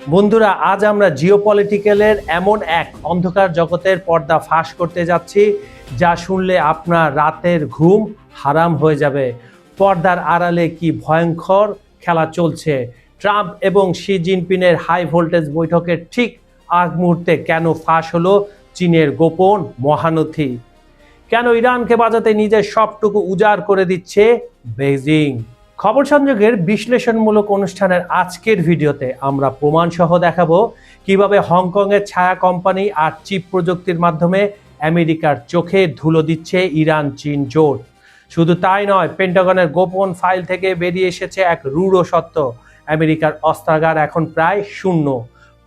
বন্ধুরা, আজ আমরা জিওপলিটিক্যালের এমন এক অন্ধকার জগতের পর্দা ফাঁস করতে যাচ্ছি যা শুনলে আপনার রাতের ঘুম হারাম হয়ে যাবে। পর্দার আড়ালে কি ভয়ঙ্কর খেলা চলছে। ট্রাম্প এবং শি জিনপিংয়ের হাই ভোল্টেজ বৈঠকের ঠিক আগ মুহূর্তে কেন ফাঁস হলো চীনের গোপন মহানথি। কেন ইরানকে বাঁচাতে নিজের সবটুকু উজাড় করে দিচ্ছে বেইজিং। খবর সংযোগের বিশ্লেষণমূলক অনুষ্ঠানের আজকের ভিডিওতে আমরা প্রমাণসহ দেখাবো কিভাবে হংকংয়ের ছায়া কোম্পানি আর চিপ প্রযুক্তির মাধ্যমে আমেরিকার চোখে ধুলো দিচ্ছে ইরান চীন জোট। শুধু তাই নয়, পেন্টাগনের গোপন ফাইল থেকে বেরিয়ে এসেছে এক রূঢ় সত্য। আমেরিকার অস্ত্রাগার এখন প্রায় শূন্য।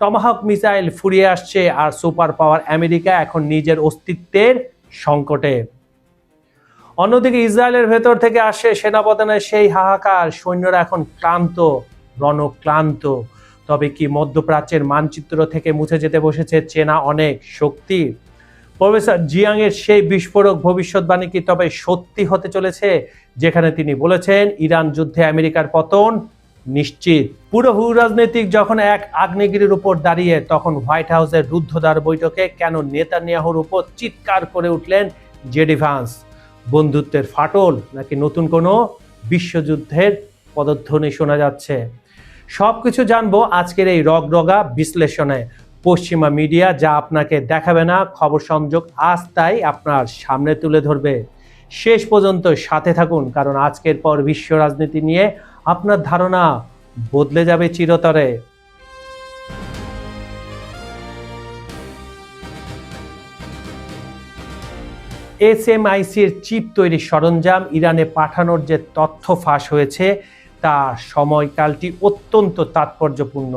টমাহক মিসাইল ফুরিয়ে আসছে আর সুপার পাওয়ার আমেরিকা এখন নিজের অস্তিত্বের সংকটে। অন্যদিকে ইসরায়েলের ভেতর থেকে আসে সেনাপতনের সেই হাহাকার। সৈন্যরা এখন ক্লান্ত, রণক্লান্ত। তবে কি মধ্যপ্রাচ্যের মানচিত্র থেকে মুছে যেতে বসেছে চেনা অনেক শক্তি? প্রফেসর জিয়াং এর সেই বিস্ফোরক ভবিষ্যৎবাণী কি তবে সত্যি হতে চলেছে, যেখানে তিনি বলেছেন ইরান যুদ্ধে আমেরিকার পতন নিশ্চিত? পুরো ভূ রাজনৈতিক যখন এক আগ্নেয়গিরির উপর দাঁড়িয়ে, তখন হোয়াইট হাউসের রুদ্ধদ্বার বৈঠকে কেন নেতানিয়াহুর উপর চিৎকার করে উঠলেন জেডি ভান্স? বন্ধুত্বের ফাটল নাকি নতুন কোনো বিশ্বযুদ্ধের পদধ্বনি শোনা যাচ্ছে? সবকিছু জানবো আজকের এই রগরগা বিশ্লেষণে। পশ্চিমা মিডিয়া যা আপনাকে দেখাবে না, খবর সংযোগ আজ তাই আপনার সামনে তুলে ধরবে। শেষ পর্যন্ত সাথে থাকুন, কারণ আজকের পর বিশ্ব রাজনীতি নিয়ে আপনার ধারণা বদলে যাবে চিরতরে। এসএমআইসির চিপ তৈরির সরঞ্জাম ইরানে পাঠানোর যে তথ্য ফাঁস হয়েছে, তার সময়কালটি অত্যন্ত তাৎপর্যপূর্ণ।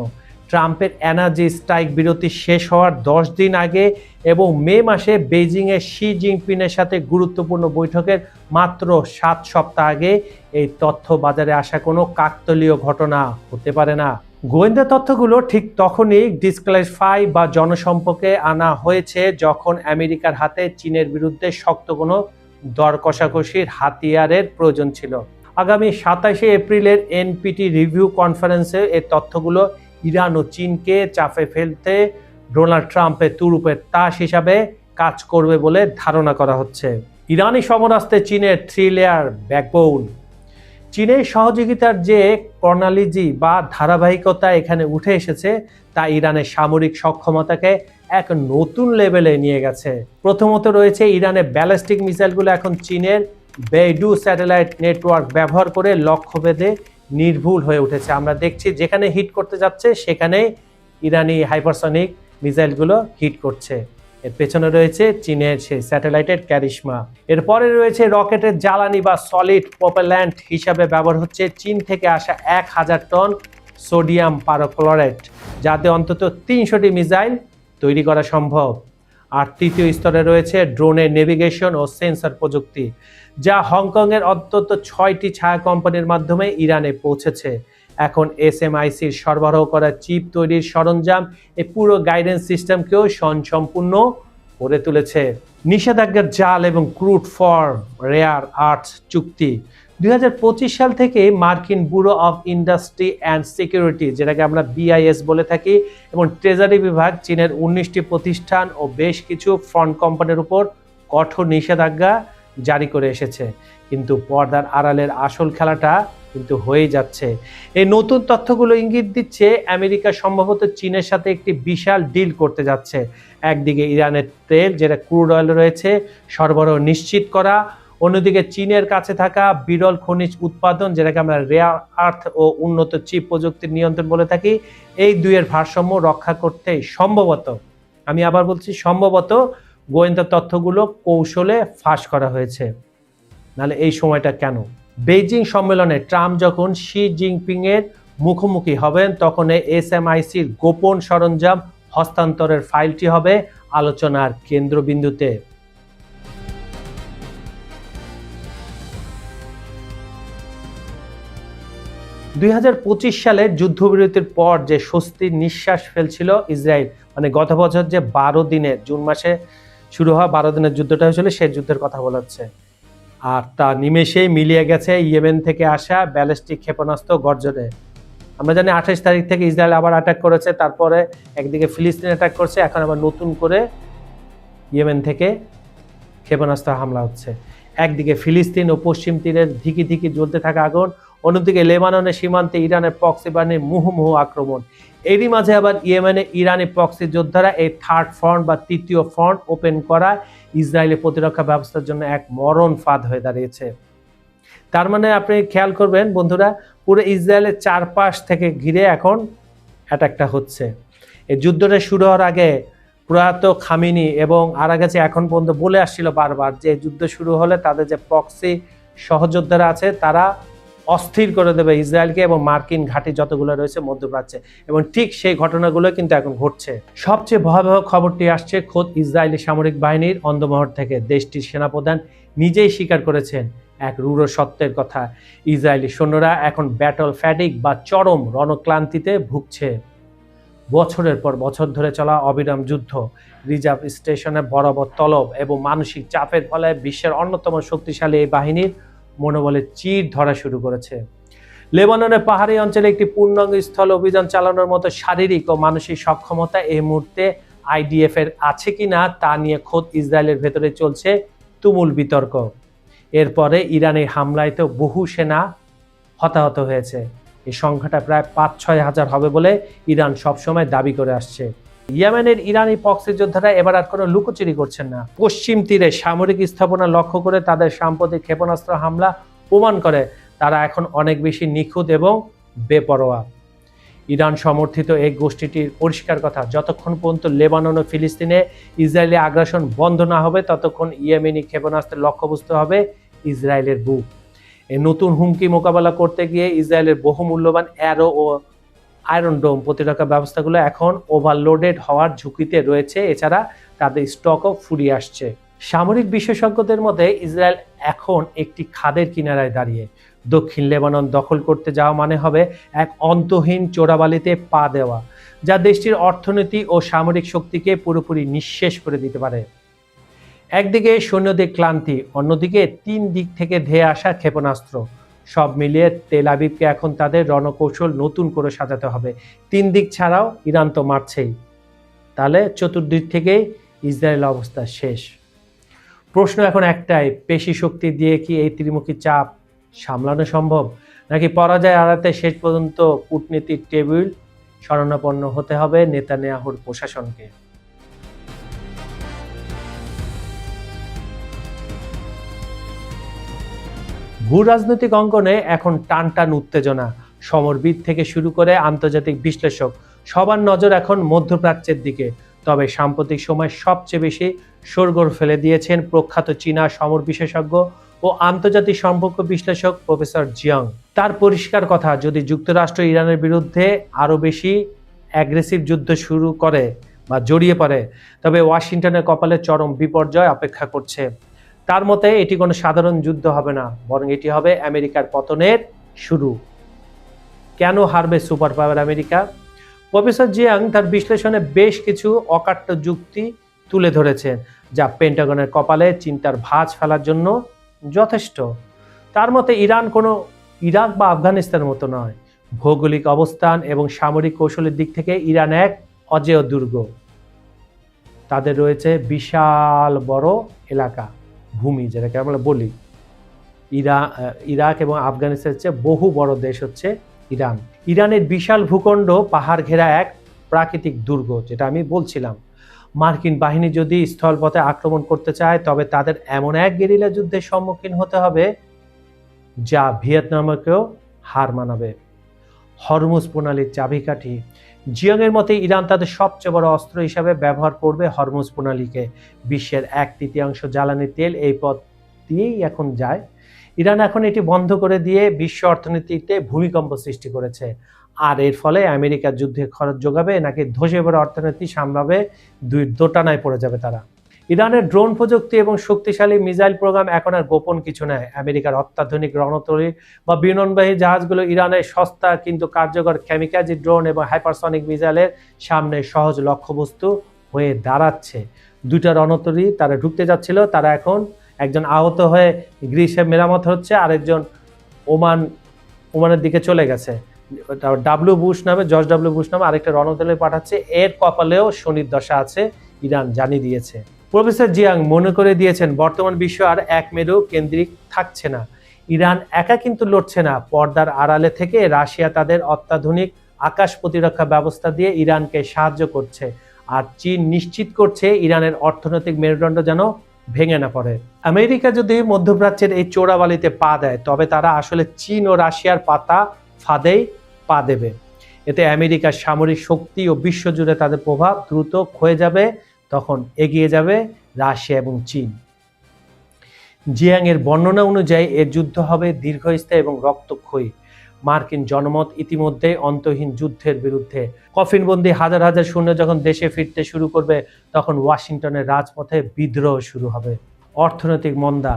ট্রাম্পের এনার্জি স্ট্রাইক বিরতি শেষ হওয়ার 10 দিন আগে এবং মে মাসে বেইজিংয়ে শি জিনপিংয়ের সাথে গুরুত্বপূর্ণ বৈঠকের মাত্র 7 সপ্তাহ আগে এই তথ্য বাজারে আসা কোনো কাকতালীয় ঘটনা হতে পারে না। গোয়েন্দা তথ্যগুলো ঠিক তখনই ডিসক্লাসিফাই বা জনসম্পর্কে আনা হয়েছে যখন আমেরিকার হাতে চীনের বিরুদ্ধে শক্ত কোনো দর কষাকষির হাতিয়ারের প্রয়োজন ছিল। আগামী 27 এপ্রিলের এনপিটি রিভিউ কনফারেন্সে এই তথ্যগুলো ইরান ও চীনকে চাপে ফেলতে ডোনাল্ড ট্রাম্পের তুরুপের তাস হিসাবে কাজ করবে বলে ধারণা করা হচ্ছে। ইরানি সমরাস্ত্রে চীনের 3 লেয়ার ব্যাকবোন। চীনের সহযোগিতার যে প্রণালীজি বা ধারাবাহিকতা এখানে উঠে এসেছে, তা ইরানের সামরিক সক্ষমতাকে এক নতুন লেভেলে নিয়ে গেছে। প্রথমত রয়েছে ইরানের ব্যালিস্টিক মিসাইলগুলো এখন চীনের বেইডু স্যাটেলাইট নেটওয়ার্ক ব্যবহার করে লক্ষ্যভেদে নির্ভুল হয়ে উঠেছে। আমরা দেখছি যেখানে হিট করতে যাচ্ছে সেখানে ইরানি হাইপারসনিক মিসাইলগুলো হিট করছে। এর পেছনে রয়েছে চীনের সেই স্যাটেলাইটের ক্যারিশমা। এরপরে রয়েছে রকেটের জ্বালানি বা সলিড প্রপেল্যান্ট হিসাবে ব্যবহার হচ্ছে চীন থেকে আসা 1000 টন সোডিয়াম পারক্লোরাইড, যাতে অন্তত 300টি মিসাইল তৈরি করা সম্ভব। আর তৃতীয় স্তরে রয়েছে ড্রোনের নেভিগেশন ও সেন্সর প্রযুক্তি, যা হংকংয়ের অন্তত 6টি ছায়া কোম্পানির মাধ্যমে ইরানে পৌঁছেছে। এখন এসএমআইসির সরবরাহ করা চিপ তৈরির সরঞ্জাম এই পুরো গাইডেন্স সিস্টেমকেও স্বয়ংসম্পূর্ণ করে তুলেছে। নিষেধাজ্ঞার জাল এবং ক্রুড ফর রেয়ার আর্থস চুক্তি 2025 সাল থেকে মার্কিন bureau of industry and security, যেটাকে আমরা বিআইএস বলে থাকি, এবং ট্রেজারি বিভাগ চীনের 19টি প্রতিষ্ঠান ও বেশ কিছু ফ্রন্ট কোম্পানির উপর কঠোর নিষেধাজ্ঞা জারি করে এসেছে। কিন্তু পর্দার আড়ালের আসল খেলাটা কিন্তু হয়ে যাচ্ছে। এই নতুন তথ্যগুলো ইঙ্গিত দিচ্ছে আমেরিকা সম্ভবত চীনের সাথে একটি বিশাল ডিল করতে যাচ্ছে। একদিকে ইরানের তেল, যেটা ক্রুড অয়েল রয়েছে, সরবরাহ নিশ্চিত করা, অন্যদিকে চীনের কাছে থাকা বিরল খনিজ উৎপাদন, যেটাকে আমরা রেয়ার আর্থ ও উন্নত চিপ প্রযুক্তির নিয়ন্ত্রণ বলে থাকি। এই দুইয়ের ভারসাম্য রক্ষা করতে সম্ভবত, আমি আবার বলছি সম্ভবত, গোয়েন্দা তথ্যগুলো কৌশলে ফাঁস করা হয়েছে। নাহলে এই সময়টা কেন? বেইজিং সম্মেলনে ট্রাম্প যখন শি জিনপিংয়ের মুখোমুখি হবেন, তখন এসএমআইসির গোপন সরঞ্জাম হস্তান্তরের ফাইলটি হবে আলোচনার কেন্দ্রবিন্দুতে। দুই সালে যুদ্ধবিরতির পর যে স্বস্তির নিঃশ্বাস ফেলছিল ইসরায়েল, মানে গত বছর যে 12 দিনের, জুন মাসে শুরু হওয়া 12 দিনের যুদ্ধটা হয়েছিল, সেই যুদ্ধের কথা বলা হচ্ছে। আর তা নিমেষেই মিলিয়ে গেছে ইয়েমেন থেকে আসা ব্যালিস্টিক ক্ষেপণাস্ত্র গর্জনে। আমরা জানি 28 তারিখ থেকে ইসরায়েল আবার অ্যাটাক করেছে, তারপরে একদিকে ফিলিস্তিন অ্যাটাক করছে, এখন আবার নতুন করে ইয়েমেন থেকে ক্ষেপণাস্ত্র হামলা হচ্ছে। একদিকে ফিলিস্তিন ও পশ্চিম তীরের ধিকি ধিকি জ্বলতে থাকা আগুন, অন্যদিকে লেবাননের সীমান্তে ইরানের প্রক্সি বাহিনীর মুহুর্মুহু আক্রমণ। এরই মাঝে আবার ইয়েমেনে ইরানি প্রক্সি যোদ্ধারা এই থার্ড ফ্রন্ট বা তৃতীয় ফ্রন্ট ওপেন করা ইসরায়েলি প্রতিরক্ষা ব্যবস্থার জন্য এক মরণ ফাঁদ হয়ে দাঁড়িয়েছে। তার মানে আপনি খেয়াল করবেন বন্ধুরা, পুরো ইসরায়েলের চারপাশ থেকে ঘিরে এখন অ্যাটাকটা হচ্ছে। এই যুদ্ধটা শুরু হওয়ার আগে প্রয়াত খামিনি এবং আরাগাচি এখন পর্যন্ত বলে আসছিল বারবার যে যুদ্ধ শুরু হলে তাদের যে প্রক্সি সহযোদ্ধারা আছে তারা অস্থির করে দেবে ইসরায়েলকে এবং মার্কিন ঘাঁটি যতগুলো রয়েছে মধ্যপ্রাচ্যে, এবং ঠিক সেই ঘটনাগুলো কিন্তু এখন ঘটছে। সবচেয়ে ভয়াবহ খবরটি আসছে খোদ ইসরায়েলি সামরিক বাহিনীর অন্দরমহল থেকে। দেশটির সেনাপ্রধান নিজেই স্বীকার করেছেন এক রূঢ় সত্যের কথা, ইসরায়েলি সৈন্যরা এখন ব্যাটল ফ্যাটিক বা চরম রণক্লান্তিতে ভুগছে। বছরের পর বছর ধরে চলা অবিরাম যুদ্ধ, রিজার্ভ স্টেশনে বরাবর তলব এবং মানসিক চাপের ফলে বিশ্বের অন্যতম শক্তিশালী এই বাহিনীর মনোবলে চির ধরা শুরু করেছে। লেবাননের পাহাড়ি অঞ্চলে একটি পূর্ণাঙ্গ স্থল অভিযান চালানোর মতো শারীরিক ও মানসিক সক্ষমতা এই মুহূর্তে আইডিএফ এর আছে কিনা তা নিয়ে খোদ ইসরায়েলের ভেতরে চলছে তুমুল বিতর্ক। এরপরে ইরানের হামলায় তো বহু সেনা হতাহত হয়েছে। এই সংখ্যাটা প্রায় ৫-৬ হাজার হবে বলে ইরান সবসময় দাবি করে আসছে। ইয়েমেনের ইরানি প্রক্সি যোদ্ধারা এবার আর কোনো লুকোচুরি করছেন না। পশ্চিম তীরে সামরিক স্থাপনা লক্ষ্য করে তাদের সাম্প্রতিক ক্ষেপণাস্ত্র হামলা প্রমাণ করে তারা এখন অনেক বেশি নিখুঁত এবং বেপরোয়া। ইরান সমর্থিত এই গোষ্ঠীটির পরিষ্কার কথা, যতক্ষণ পর্যন্ত লেবানন ও ফিলিস্তিনে ইসরায়েলি আগ্রাসন বন্ধ না হবে ততক্ষণ ইয়েমেনি ক্ষেপণাস্ত্রের লক্ষ্যবস্তু হবে ইসরায়েলের বুক। এই নতুন হুমকি মোকাবেলা করতে গিয়ে ইসরায়েলের বহুমূল্যবান অ্যারো ও আয়রন ডোম প্রতিরক্ষা ব্যবস্থাগুলো এখন ওভারলোডেড হওয়ার ঝুঁকিতে রয়েছে। এছাড়া তাদের স্টকও ফুরিয়ে আসছে। সামরিক বিশেষজ্ঞদের মতে ইসরায়েল এখন একটি খাদের কিনারায় দাঁড়িয়ে। দক্ষিণ লেবানন দখল করতে যাওয়া মানে হবে এক অন্তহীন চোরাবালিতে পা দেওয়া, যা দেশটির অর্থনীতি ও সামরিক শক্তিকে পুরোপুরি নিঃশেষ করে দিতে পারে। একদিকে সৈন্যদের ক্লান্তি, অন্যদিকে ৩ দিক থেকে ধেয়ে আসা ক্ষেপণাস্ত্র, সব মিলিয়ে তেল আবিবকে এখন তাদের রণকৌশল নতুন করে সাজাতে হবে। ৩ দিক ছাড়াও ইরান তো মারছেই, তাহলে চতুর্দিক থেকেই ইসরায়েল অবস্থা শেষ। প্রশ্ন এখন একটাই, পেশি শক্তি দিয়ে কি এই ত্রিমুখী চাপ সামলানো সম্ভব, নাকি পরাজয় এড়াতে শেষ পর্যন্ত কূটনীতির টেবিল শরণাপন্ন হতে হবে নেতানিয়াহুর প্রশাসনকে? ভূ রাজনৈতিক অঙ্গনে এখন টানটান উত্তেজনা। সমরবিদ থেকে শুরু করে আন্তর্জাতিক বিশ্লেষক সবার নজর এখন মধ্যপ্রাচ্যের দিকে। তবে সাম্প্রতিক সময় সবচেয়ে বেশি শোরগোল ফেলে দিয়েছেন প্রখ্যাত চীনা সমর বিশেষজ্ঞ ও আন্তর্জাতিক সম্পর্ক বিশ্লেষক প্রফেসর জিয়াং। তার পরিষ্কার কথা, যদি যুক্তরাষ্ট্র ইরানের বিরুদ্ধে আরও বেশি অ্যাগ্রেসিভ যুদ্ধ শুরু করে বা জড়িয়ে পড়ে, তবে ওয়াশিংটনের কপালে চরম বিপর্যয় অপেক্ষা করছে। তার মতে এটি কোনো সাধারণ যুদ্ধ হবে না, বরং এটি হবে আমেরিকার পতনের শুরু। কেন হারবে super power America? Professor Jiang তার বিশ্লেষণে বেশ কিছু অকাট্য যুক্তি তুলে ধরেছেন, যা পেন্টাগনের কপালে চিন্তার ভাঁজ ফেলার জন্য যথেষ্ট। তার মতে ইরান কোনো ইরাক বা আফগানিস্তানের মতো নয়। ভৌগোলিক অবস্থান এবং সামরিক কৌশলের দিক থেকে ইরান এক অজেয় দুর্গ। তাদের রয়েছে বিশাল বড় এলাকা, ভূমি, যেটাকে আমরা বলি। ইরাক এবং আফগানিস্তানের চেয়ে বহু বড় দেশ হচ্ছে ইরান। ইরানের বিশাল ভূখণ্ড পাহাড় ঘেরা এক প্রাকৃতিক দুর্গ, যেটা আমি বলছিলাম। মার্কিন বাহিনী যদি স্থলপথে আক্রমণ করতে চায় তবে তাদের এমন এক গেরিলা যুদ্ধের সম্মুখীন হতে হবে যা ভিয়েতনামকেও হার মানাবে। হরমুজ প্রণালীর চাবিকাঠি। জিয়াংয়ের মতে ইরান তাদের সবচেয়ে বড় অস্ত্র হিসাবে ব্যবহার করবে হরমুজ প্রণালীকে। বিশ্বের 1/3 জ্বালানি তেল এই পথ দিয়েই এখন যায়। ইরান এখন এটি বন্ধ করে দিয়ে বিশ্ব অর্থনীতিতে ভূমিকম্প সৃষ্টি করেছে। আর এর ফলে আমেরিকার যুদ্ধে খরচ যোগাবে নাকি ধসে পড়া অর্থনীতি সামলাবে, দোটানায় পড়ে যাবে তারা। ইরানের ড্রোন প্রযুক্তি এবং শক্তিশালী মিসাইল প্রোগ্রাম এখন আর গোপন কিছু নয়। আমেরিকার অত্যাধুনিক রণতরী বা বিমানবাহী জাহাজগুলো ইরানের সস্তা কিন্তু কার্যকর ক্যামিকাজি ড্রোন এবং হাইপারসনিক মিসাইলের সামনে সহজ লক্ষ্যবস্তু হয়ে দাঁড়াচ্ছে। 2টা রণতরী তারা ঢুকতে যাচ্ছিল, তারা এখন একজন আহত হয়ে গ্রিসে মেরামত হচ্ছে, আরেকজন ওমানের দিকে চলে গেছে। জর্জ ডাব্লিউ বুশ নামে আরেকটা রণদলে পাঠাচ্ছে, এর কপালেও শনির দশা আছে, ইরান জানিয়ে দিয়েছে। প্রফেসর জিয়াং মনে করে দিয়েছেন বর্তমান বিশ্ব আর এক মেরু কেন্দ্রিক থাকছে না। ইরান একা কিন্তু লড়ছে না, পর্দার আড়ালে থেকে রাশিয়া তাদের অত্যাধুনিক আকাশ প্রতিরক্ষা ব্যবস্থা দিয়ে ইরানকে সাহায্য করছে, আর চীন নিশ্চিত করছে ইরানের অর্থনৈতিক মেরুদণ্ড যেন ভেঙে না পড়ে। আমেরিকা যদি মধ্যপ্রাচ্যের এই চোরাবালিতে পা দেয়, তবে তারা আসলে চীন ও রাশিয়ার ফাঁদেই পা দেবে। এতে আমেরিকার সামরিক শক্তি ও বিশ্বজুড়ে তাদের প্রভাব দ্রুত ক্ষয়ে যাবে, তখন এগিয়ে যাবে রাশিয়া এবং চীন। জিয়াং এর বর্ণনা অনুযায়ী এর যুদ্ধ হবে দীর্ঘস্থায়ী এবং রক্তক্ষয়ী। মার্কিন জনমত ইতিমধ্যে অন্তহীন যুদ্ধের বিরুদ্ধে। কফিনবন্দি হাজার হাজার সৈন্য যখন দেশে ফিরতে শুরু করবে, তখন ওয়াশিংটনের রাজপথে বিদ্রোহ শুরু হবে। অর্থনৈতিক মন্দা,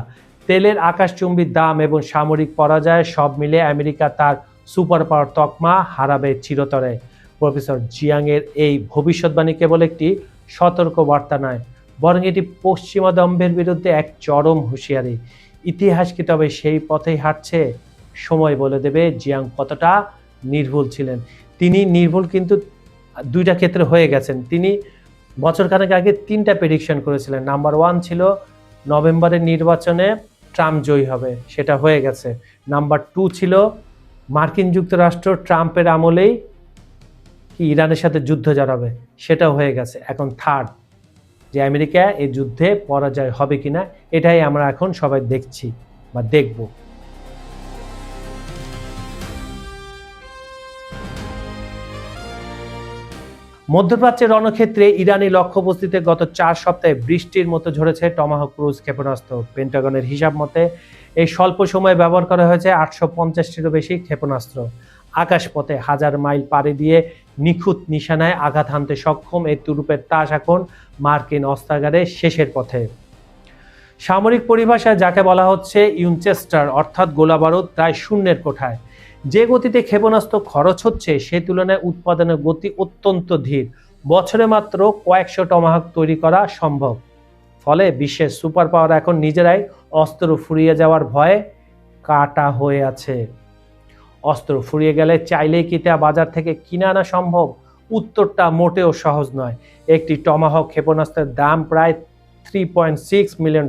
তেলের আকাশচুম্বী দাম এবং সামরিক পরাজয় সব মিলে আমেরিকা তার সুপার পাওয়ার তকমা হারাবে চিরতরে। প্রফেসর জিয়াং এর এই ভবিষ্যৎবাণী কেবল একটি সতর্ক বার্তা নয়, বরং এটি পশ্চিমা দম্ভের বিরুদ্ধে এক চরম হুঁশিয়ারি। ইতিহাস কি তবে সেই পথেই হাঁটছে? সময় বলে দেবে জিয়াং কতটা নির্ভুল ছিলেন। তিনি নির্ভুল কিন্তু দুইটা ক্ষেত্রে হয়ে গেছেন। তিনি বছরখানেক আগে 3টা প্রেডিকশন করেছিলেন। নাম্বার 1 ছিল নভেম্বরের নির্বাচনে ট্রাম্প জয়ী হবে, সেটা হয়ে গেছে। নাম্বার 2 ছিল মার্কিন যুক্তরাষ্ট্র ট্রাম্পের আমলেই কি ইরানের সাথে যুদ্ধ জড়াবে, সেটাও হয়ে গেছে। এখন থার্ড, যে আমেরিকা এই যুদ্ধে পরাজয় হবে কিনা, এটাই আমরা এখন সবাই দেখছি বা দেখব। মধ্যপ্রাচ্যের রণক্ষেত্রে ইরানি লক্ষ্যবস্তুতে গত 4 সপ্তাহে বৃষ্টির মতো ঝরেছে টমাহক ক্রুজ ক্ষেপণাস্ত্র। পেন্টাগনের হিসাব মতে এই স্বল্প সময়ে ব্যবহার করা হয়েছে 850টিরও বেশি ক্ষেপণাস্ত্র। আকাশপথে 1000 মাইল পাড়ি দিয়ে নিখুঁত নিশানায় আঘাত হানতে সক্ষম এই তুরুপের তাস এখন মার্কিন অস্ত্রাগারে শেষের পথে। সামরিক পরিভাষায় যাকে বলা হচ্ছে ইউনচেস্টার, অর্থাৎ গোলাবারুদ প্রায় শূন্যের কোঠায়। যে গতিতে ক্ষেপণাস্ত্র খরচ হচ্ছে, সে তুলনায় উৎপাদনের গতি অত্যন্ত ধীর। বছরে মাত্র কয়েকশো টমাহক তৈরি করা সম্ভব। ফলে বিশ্বের সুপার পাওয়ার এখন নিজেরাই অস্ত্র ফুরিয়ে যাওয়ার ভয়ে কাটা হয়ে আছে। অস্ত্র ফুরিয়ে গেলে চাইলেই কি তা বাজার থেকে কিনে আনা সম্ভব? উত্তরটা মোটেও সহজ নয়। একটি টমাহক ক্ষেপণাস্ত্রের দাম প্রায় $3.6 মিলিয়ন।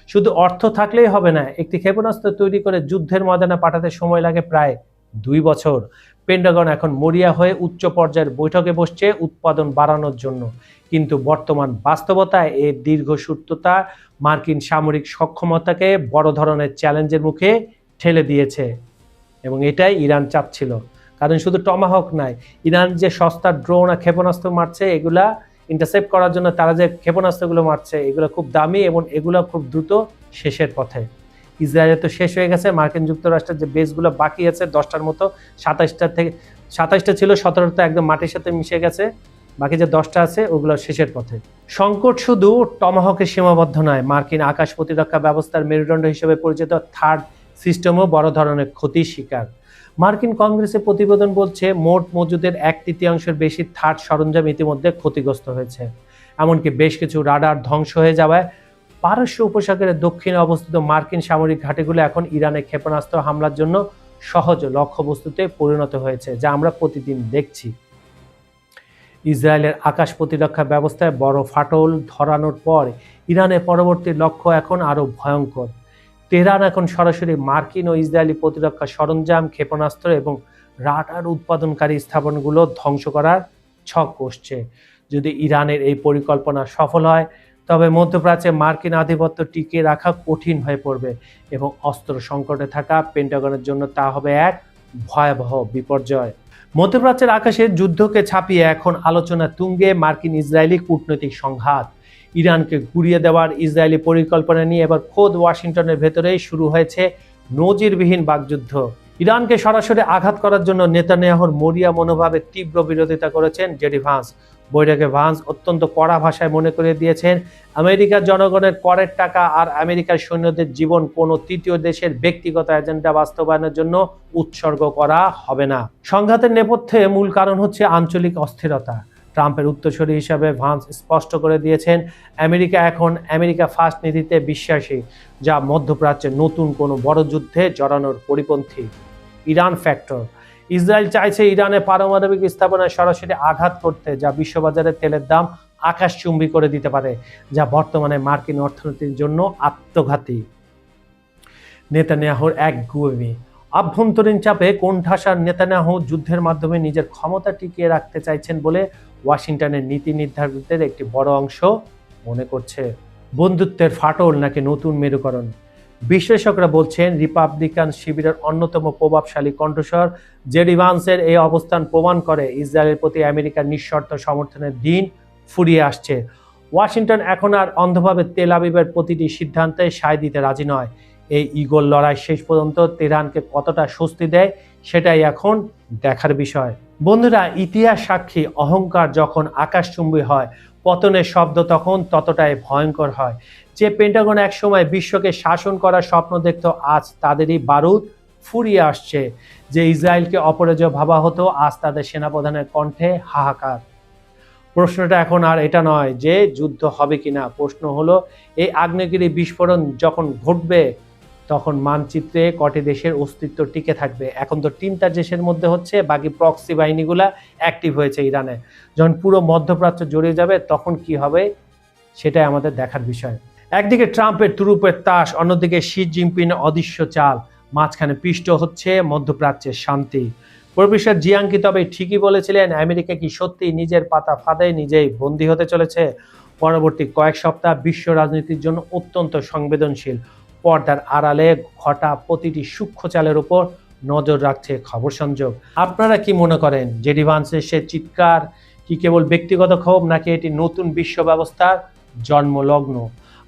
শুধু অর্থ থাকলেই হবে না, একটি ক্ষেপণাস্ত্র তৈরি করে যুদ্ধের ময়দানে পাঠাতে সময় লাগে প্রায় 2 বছর। পেন্টাগন এখন মরিয়া হয়ে উচ্চ পর্যায়ের বৈঠকে বসছে উৎপাদন বাড়ানোর জন্য, কিন্তু বর্তমান বাস্তবতায় এর দীর্ঘসূত্রতা মার্কিন সামরিক সক্ষমতাকে বড় ধরনের চ্যালেঞ্জের মুখে ঠেলে দিয়েছে, এবং এটাই ইরান চাচ্ছিল। কারণ শুধু টমাহক নয়, ইরান যে সস্তা ড্রোন আর ক্ষেপণাস্ত্র মারছে, এগুলা ইন্টারসেপ্ট করার জন্য তারা যে ক্ষেপণাস্ত্রগুলো মারছে, এগুলো খুব দামি এবং এগুলো খুব দ্রুত শেষের পথে। ইসরায়েলের তো শেষ হয়ে গেছে, মার্কিন যুক্তরাষ্ট্রের যে বেসগুলো বাকি আছে 10টার মতো, 27টা ছিল, 17টা একদম মাটির সাথে মিশে গেছে, বাকি যে 10টা আছে ওগুলো শেষের পথে। সংকট শুধু টমাহকে সীমাবদ্ধ নয়, মার্কিন আকাশ প্রতিরক্ষা ব্যবস্থার মেরুদণ্ড হিসেবে পরিচিত থার্ড সিস্টেমও বড় ধরনের ক্ষতির শিকার। মার্কিন কংগ্রেসের প্রতিবেদন বলছে মোট মজুদের 1/3 বেশি থার্ড সরঞ্জাম ইতিমধ্যে ক্ষতিগ্রস্ত হয়েছে। এমনকি বেশ কিছু রাডার ধ্বংস হয়ে যাওয়ায় পারস্য উপসাগরের দক্ষিণে অবস্থিত মার্কিন সামরিক ঘাঁটিগুলো এখন ইরানের ক্ষেপণাস্ত্র হামলার জন্য সহজ লক্ষ্যবস্তুতে পরিণত হয়েছে, যা আমরা প্রতিদিন দেখছি। ইসরায়েলের আকাশ প্রতিরক্ষা ব্যবস্থায় বড় ফাটল ধরানোর পর ইরানের পরবর্তী লক্ষ্য এখন আরও ভয়ঙ্কর। তেহরান এখন সরাসরি মার্কিন ও ইসরায়েলি প্রতিরক্ষা সরঞ্জাম, ক্ষেপণাস্ত্র এবং রাডার উৎপাদনকারী স্থাপনগুলো ধ্বংস করার ছক কষছে। যদি ইরানের এই পরিকল্পনা সফল হয়, তবে মধ্যপ্রাচ্যে মার্কিন আধিপত্য টিকিয়ে রাখা কঠিন হয়ে পড়বে, এবং অস্ত্র সংকটে থাকা পেন্টাগনের জন্য তা হবে এক ভয়াবহ বিপর্যয়। মধ্যপ্রাচ্যের আকাশে যুদ্ধকে ছাপিয়ে এখন আলোচনা তুঙ্গে মার্কিন ইসরায়েলি কূটনৈতিক সংঘাত। ইরানকে গুড়িয়ে দেওয়ার ইসরায়েলি পরিকল্পনা নিয়ে এবার খোদ ওয়াশিংটনের ভেতরেই শুরু হয়েছে নজিরবিহীন বাকযুদ্ধ। ইরানকে সরাসরি আঘাত করার জন্য নেতানিয়াহুর মরিয়া মনোভাবের তীব্র বিরোধিতা করেছেন জেডি ভান্স। বৈঠকে ভান্স অত্যন্ত কড়া ভাষায় মনে করে দিয়েছেন, আমেরিকার জনগণের করের টাকা আর আমেরিকার সৈন্যদের জীবন কোনো তৃতীয় দেশের ব্যক্তিগত এজেন্ডা বাস্তবায়নের জন্য উৎসর্গ করা হবে না। সংঘাতের নেপথ্যে মূল কারণ হচ্ছে আঞ্চলিক অস্থিরতা। ট্রাম্পের উত্তরসূরি হিসাবে ভান্স স্পষ্ট করে দিয়েছেন, আমেরিকা এখন আমেরিকা ফার্স্ট নীতিতে বিশ্বাসী, যা মধ্যপ্রাচ্যে নতুন কোনো বড় যুদ্ধে জড়ানোর পরিপন্থী। Iran factor. ইসরায়েল চাইছে ইরানে পারমাণবিক স্থাপনায় সরাসরি আঘাত করতে, যা বিশ্ববাজারে তেলের দাম আকাশচুম্বী করে দিতে পারে, যা বর্তমানে মার্কিন অর্থনীতির জন্য আত্মঘাতী। নেতানিয়াহুর একগুঁয়েমি। আভ্যন্তরীণ চাপে কোণঠাসার নেতানিয়াহু যুদ্ধের মাধ্যমে নিজের ক্ষমতা টিকিয়ে রাখতে চাইছেন বলে ওয়াশিংটনের নীতি নির্ধারকদের একটি বড় অংশ মনে করছে। বন্ধুত্বের ফাটল নাকি নতুন মেরুকরণ? বিশ্লেষকরা বলছেন রিপাবলিকান শিবিরের অন্যতম প্রভাবশালী কণ্ঠস্বর জেডি ভান্সের এই অবস্থান প্রমাণ করে ইসরায়েলের প্রতি আমেরিকার নিঃশর্ত সমর্থনের দিন ফুরিয়ে আসছে। ওয়াশিংটন এখন আর অন্ধভাবে তেল আবিবের প্রতিটি সিদ্ধান্তে সায় দিতে রাজি নয়। এই ইগল লড়াই শেষ পর্যন্ত তেহরানকে কতটা স্বস্তি দেয় সেটাই এখন দেখার বিষয়। বন্ধুরা, ইতিহাস সাক্ষী, অহংকার যখন আকাশচুম্বী হয়, পতনের শব্দ তখন ততটাই ভয়ঙ্কর হয়। যে পেন্টাগন একসময় বিশ্বকে শাসন করার স্বপ্ন দেখত, আজ তাদেরই বারুদ ফুরিয়ে আসছে। যে ইসরায়েলকে অপরাজয় ভাবা হতো, আজ তাদের সেনাপ্রধানের কণ্ঠে হাহাকার। প্রশ্নটা এখন আর এটা নয় যে যুদ্ধ হবে কিনা, প্রশ্ন হলো এই আগ্নেয়গিরি বিস্ফোরণ যখন ঘটবে তখন মানচিত্রে কটি দেশের অস্তিত্ব টিকে থাকবে। এখন তো 3টা দেশের মধ্যে হচ্ছে, বাকি প্রক্সি বাহিনীগুলা অ্যাক্টিভ হয়েছে ইরানে। যখন পুরো মধ্যপ্রাচ্য জড়িয়ে যাবে তখন কি হবে সেটাই আমাদের দেখার বিষয়। একদিকে ট্রাম্পের তুরুপের তাস, অন্যদিকে শি জিনপিংয়ের অদৃশ্য চাল, মাঝখানে পিষ্ট হচ্ছে মধ্যপ্রাচ্যের শান্তি। প্রফেসর জিয়াংকি তবে ঠিকই বলেছিলেন, আমেরিকা কি সত্যি নিজের পাতা ফাঁদে নিজেই বন্দী হতে চলেছে? পরবর্তী কয়েক সপ্তাহ বিশ্ব রাজনীতির জন্য অত্যন্ত সংবেদনশীল। পর্দার আড়ালে ঘটা প্রতিটি সূক্ষ্ম চালের উপর নজর রাখছে খবর সংযোগ। আপনারা কি মনে করেন, জেডি ভান্সের সে চিৎকার কি কেবল ব্যক্তিগত ক্ষোভ, নাকি এটি নতুন বিশ্ব ব্যবস্থার জন্মলগ্ন?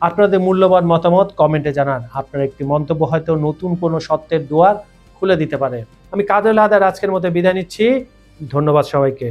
আপনাদের মূল্যবান মতামত কমেন্টে জানান। আপনার একটি মন্তব্য হয়তো নতুন কোনো সত্যের দুয়ার খুলে দিতে পারে। আমি কাদের আদার আজকের মতো বিদায় নিচ্ছি। ধন্যবাদ সবাইকে।